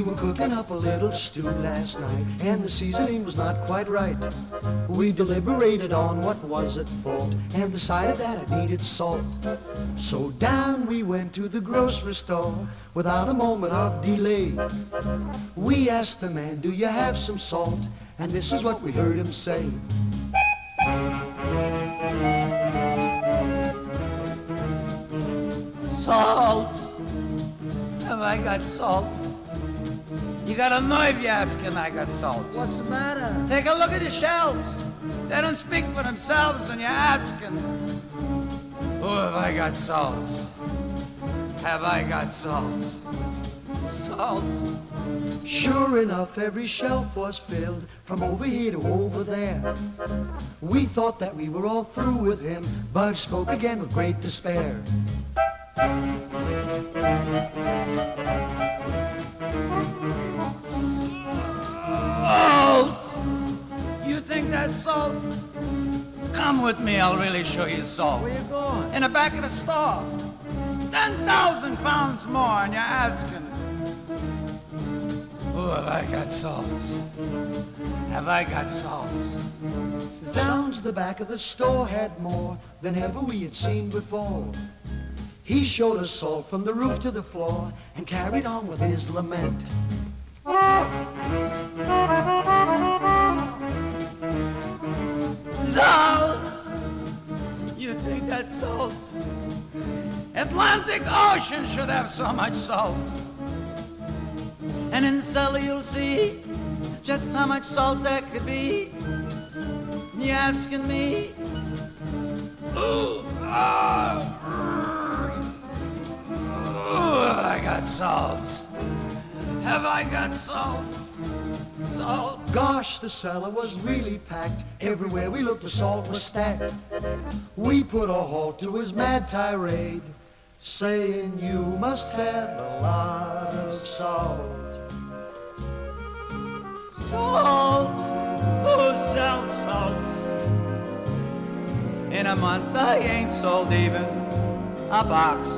were cooking up a little stew last night, and the seasoning was not quite right. We deliberated on what was at fault, and decided that it needed salt. So down we went to the grocery store, without a moment of delay. We asked the man, do you have some salt? And this is what we heard him say. Salt? Have I got salt? You got a nerve, you asking I got salt. What's the matter? Take a look at the shelves. They don't speak for themselves when you're asking. Oh, have I got salt? Have I got salt? Salt? Sure enough, every shelf was filled, from over here to over there. We thought that we were all through with him, but spoke again with great despair. Salt! You think that's salt? Come with me, I'll really show you salt. Where you going? In the back of the store. It's 10,000 pounds more, and you're asking. Oh, have I got salt? Have I got salt? Zounds, the back of the store had more than ever we had seen before. He showed us salt from the roof to the floor and carried on with his lament. Salt! You think that's salt? Atlantic Ocean should have so much salt. And in the cellar you'll see just how much salt there could be. And you're asking me? Ooh, have I got salt? Have I got salt? Salt? Gosh, the cellar was really packed. Everywhere we looked, the salt was stacked. We put a halt to his mad tirade, saying you must have a lot of salt. Salt? Who sells salt? In a month I ain't sold even a box.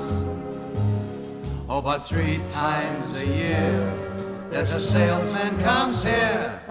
Oh, but 3 times a year there's a salesman comes here